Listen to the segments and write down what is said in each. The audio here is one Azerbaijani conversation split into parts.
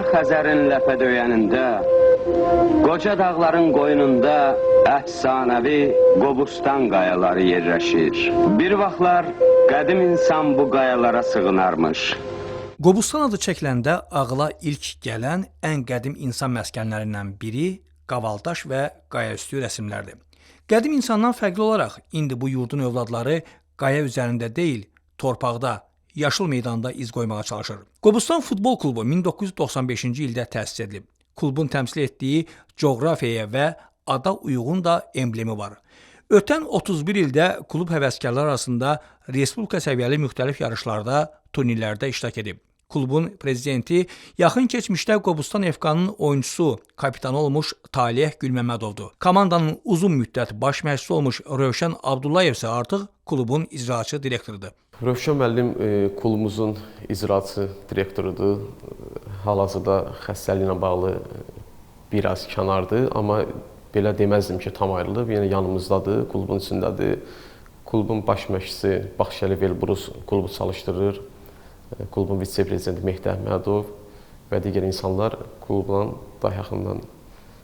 Xəzərin ləpə döyənində, qoca dağların qoynunda əfsanəvi Qobustan qayaları yerləşir. Bir vaxtlar qədim insan bu qayalara sığınarmış. Qobustan adı çəkiləndə ağla ilk gələn ən qədim insan məskənlərindən biri qavaldaş və qayaüstü rəsmlərdir. Qədim insandan fərqli olaraq indi bu yurdun övladları qaya üzərində deyil, torpaqda, yaşıl meydanda iz qoymağa çalışır. Qobustan futbol klubu 1995-ci ildə təsis edilib. Klubun təmsil etdiyi coğrafiyaya və ada uyğun da emblemi var. Ötən 31 ildə klub həvəskarlar arasında respublika səviyyəli müxtəlif yarışlarda, turnirlərdə iştirak edib. Klubun prezidenti yaxın keçmişdə Qobustan FK-nın oyuncusu, kapitanı olmuş Taleh Gülməmmədovdur. Komandanın uzun müddət baş məşqçisi olmuş Rövşən Abdullayev isə artıq klubun icraçı direktorudur. Rövşən müəllim klubumuzun icraçı direktorudur. Hal-hazırda xəstəliklə bağlı biraz kənardır, amma belə deməzdim ki, tam ayrılıb. Yəni yanımızdadır, klubun içindədir. Klubun baş məşqçisi Baxşəli Velburus klubu çalışdırır. Klubun vitse-prezidenti Mehdi Əhmədov və digər insanlar klubla daha yaxından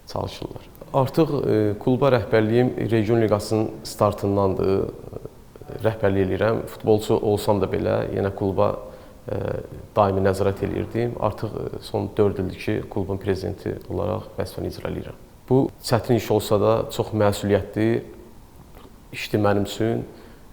çalışırlar. Artıq kluba rəhbərliyim region liqasının startındandır. Rəhbərlik edirəm. Futbolçu olsam da belə, yenə kluba daimi nəzarət edirdim. Artıq son 4 ildir ki, klubun prezidenti olaraq vəzifəni icra edirəm. Bu çətin iş olsa da çox məsuliyyətli işdir mənim üçün.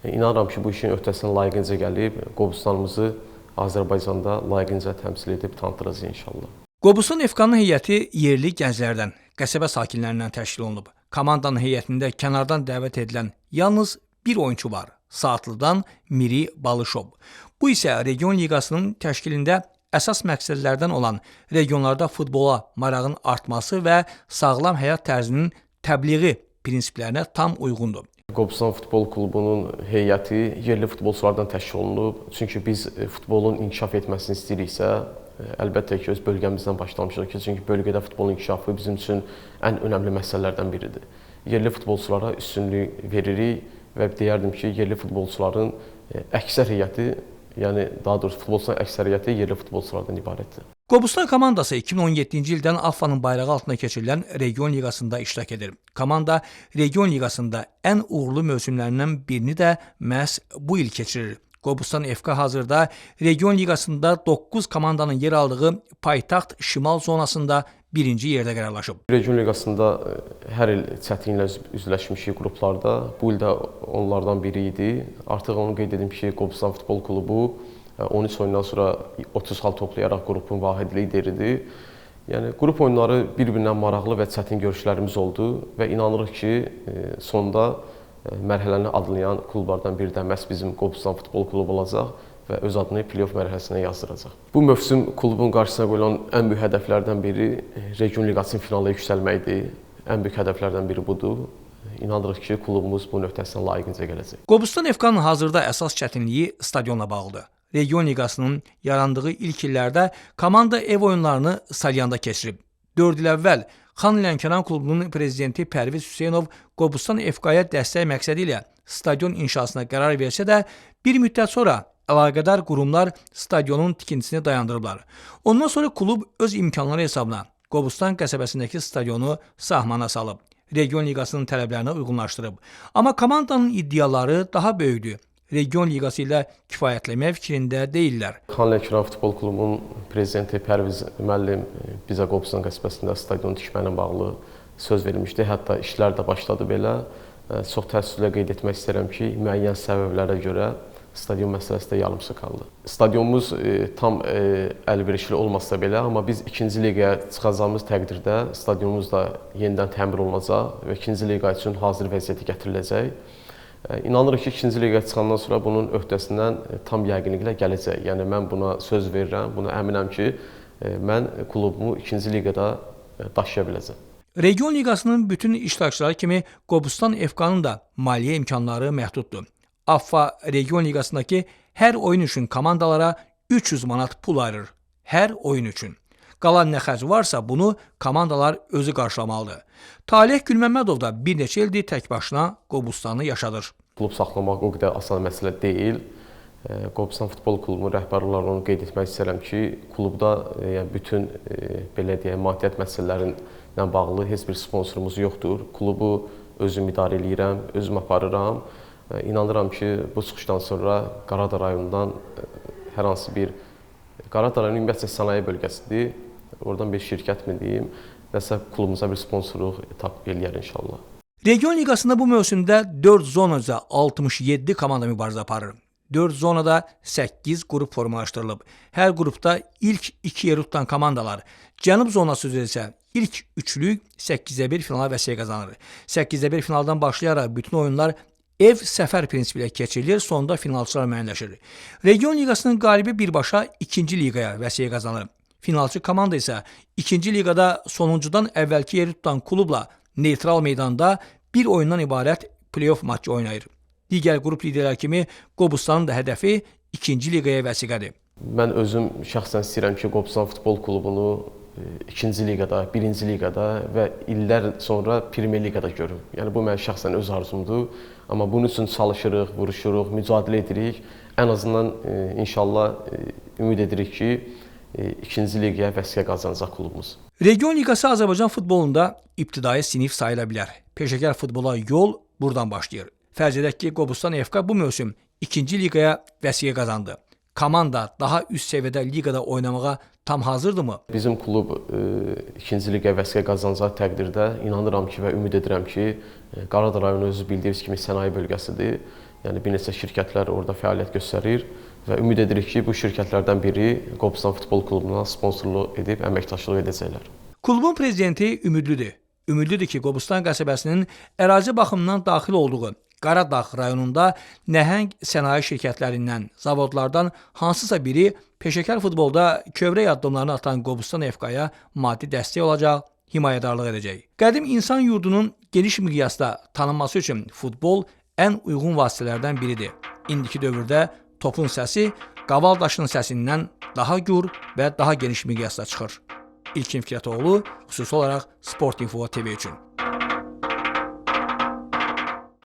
İnanıram ki, bu işin öhdəsindən layiqincə gəlib, Qobustanımızı Azərbaycanda layiqincə təmsil edib tanıtırız inşallah. Qobustan FK-nın heyəti yerli gənclərdən, qəsəbə sakinlərindən təşkil olunub. Komandanın heyətində kənardan dəvət edilən yalnız bir oyunçu var. Saatlıdan Miri Balışov. Bu isə region liqasının təşkilində əsas məqsədlərdən olan regionlarda futbola marağın artması və sağlam həyat tərzinin təbliği prinsiplərinə tam uyğundur. Qobustan Futbol Klubunun heyəti yerli futbolçulardan təşkil olunub. Çünki biz futbolun inkişaf etməsini istəyiriksə, əlbəttə ki, öz bölgəmizdən başlamışıq ki, çünki bölgədə futbolun inkişafı bizim üçün ən önəmli məsələlərdən biridir. Yerli futbolçulara üstünlük veririk və deyərdim ki, yerli futbolçuların əksər heyəti, yəni daha doğrusu futbolçuların əksəriyyəti yerli futbolçulardan ibarətdir. Qobustan komandası 2017-ci ildən AFFA-nın bayrağı altında keçirilən region liqasında iştirak edir. Komanda region liqasında ən uğurlu mövsümlərindən birini də məhz bu il keçirir. Qobustan FK hazırda region liqasında 9 komandanın yer aldığı paytaxt şimal zonasında birinci yerdə qərarlaşıb. Region liqasında hər il çətinliklə üzləşmişik qruplarda. Bu il də onlardan biri idi. Artıq onu qeyd edim ki, Qobustan Futbol Klubu 13 oyundan sonra 30 xal toplayaraq qrupun vahid lideridir. Yəni, qrup oyunları bir-birindən maraqlı və çətin görüşlərimiz oldu və inanırıq ki, sonda mərhələni adlayan klublardan biri də məhz bizim Qobustan Futbol Klubu olacaq və öz adını play-off mərhələsinə yazdıracaq. Bu mövsüm klubun qarşısına qoyulan ən böyük hədəflərdən biri region liqasının finalına yüksəlməkdir. Ən böyük hədəflərdən biri budur. İnanırıq ki, klubumuz bu nöqtəsindən layiqincə gələcək. Qobustan FK-nın hazırda əsas çətinliyi stadionla bağlıdır. Region liqasının yarandığı ilk illərdə komanda ev oyunlarını Salyanda keçirib. 4 il əvvəl Xan Lənkəran klubunun prezidenti Pərviz Hüseynov Qobustan FK-ya dəstək məqsədi ilə stadion inşasına qərar versə də, bir müddət sonra əlaqədar qurumlar stadionun tikintisini dayandırıblar. Ondan sonra klub öz imkanları hesabına Qobustan qəsəbəsindəki stadionu sahmana salıb. Region liqasının tələblərinə uyğunlaşdırıb. Amma komandanın iddiaları daha böyükdür. Region liqası ilə kifayətlənmək fikrində deyirlər. Xan Lənkəran Futbol Klubunun prezidenti Pərviz müəllim bizə Qobustan qəsəbəsində stadion tikməklə bağlı söz vermişdi. Hətta işlər də başladı belə. Çox təəssüflə qeyd etmək istəyirəm ki, müəyyən səbəblərə görə stadion məsələsi də yarımçıq qaldı. Stadionumuz tam əlverişli olmasa belə, amma biz 2-ci liqaya çıxacağımız təqdirdə stadionumuz da yenidən təmir olunacaq və 2-ci liqa üçün hazır vəziyyətə gətiriləcək. İnanırıq ki, 2-ci liqaya çıxandan sonra bunun öhdəsindən tam yəqinliklə gələcək. Yəni mən buna söz verirəm, buna əminəm ki, mən klubumu 2-ci liqada daşıya biləcəm. Region liqasının bütün iştirakçıları kimi Qobustan FK-nın da maliyyə imkanları məhduddur. AFFA region liqasındakı hər oyun üçün komandalara 300 manat pul ayırır. Hər oyun üçün. Qalan nə xərc varsa bunu komandalar özü qarşılamalıdır. Taleh Gülməmmədov da bir neçə ildir tək başına Qobustanı yaşadır. Klub saxlamaq o qədər asan məsələ deyil. Qobustan Futbol Klubu rəhbərləri onu qeyd etmək istəyirəm ki, klubda yəni bütün belə deyək, maddiyyat məsələlərlə bağlı heç bir sponsorumuz yoxdur. Klubu özüm idarə edirəm, özüm aparıram. İnanıram ki, bu çıxışdan sonra Qaradağ rayonundan hər hansı bir Qaradağ rayonu ümumiyyətlə sənaye bölgəsidir. Oradan bir şirkət mi deyim, nəsə klubumuza bir sponsorluq tap eləyər inşallah. Region liqasında bu mövsümdə 4 zonaca 67 komanda mübarizə aparır. 4 zonada 8 qrup formalaşdırılıb. Hər qrupda ilk 2 yeri tutan komandalar, Cənub zonası üzrə isə ilk üçlük 8-1 finala vəsiqə qazanır. 8-1 finaldan başlayaraq bütün oyunlar ev-səfər prinsipi ilə keçirilir, sonda finalçılar müəyyənləşir. Region liqasının qalibi birbaşa 2-ci liqaya vəsiqə qazanır. Finalçı komanda isə 2-ci liqada sonuncudan əvvəlki yeri tutan klubla neytral meydanda bir oyundan ibarət play-off matçı oynayır. Digər qrup liderləri kimi Qobustanın da hədəfi 2-ci liqaya vəsiqədir. Mən özüm şəxsən istəyirəm ki, Qobustan Futbol Klubunu 2-ci liqada, 1-ci liqada və illər sonra Premyer liqada görüm. Yəni bu mənim şəxsən öz arzumdur. Amma bunun üçün çalışırıq, vuruşuruq, mücadilə edirik. Ən azından inşallah ümid edirik ki, 2-ci liqaya vəsiqə qazanacaq klubumuz. Region liqası Azərbaycan futbolunda ibtidai sinif sayıla bilər. Peşəkar futbola yol buradan başlayır. Fərz edək ki, Qobustan FK bu mövsüm 2-ci liqaya vəsiqə qazandı. Komanda daha üst səviyyədə liqada oynamağa tam hazırdırmı? Bizim klub 2-ci liqaya vəsiqə qazanacağı təqdirdə inanıram ki və ümid edirəm ki, Qaradağ rayonu özü bildiyiniz kimi sənaye bölgəsidir. Yəni bir neçə şirkətlər orada fəaliyyət göstərir və ümid edirik ki, bu şirkətlərdən biri Qobustan Futbol Klubuna sponsorluq edib əməkdaşlıq edəcəklər. Klubun prezidenti ümidlidir. Ümidlidir ki, Qobustan qəsəbəsinin ərazi baxımından daxil olduğu Qaradağ rayonunda nəhəng sənaye şirkətlərindən, zavodlardan hansısa biri peşəkar futbolda kövrək addımlarını atan Qobustan FK-ya maddi dəstək olacaq, himayədarlıq edəcək. Qədim insan yurdunun geniş miqyasda tanınması üçün futbol ən uyğun vasitələrdən biridir. İndiki dövrdə topun səsi qaval daşının səsindən daha gür və daha geniş miqyasda çıxır. İlkin Fikrətoğlu, xüsusi olaraq Sport Info TV üçün.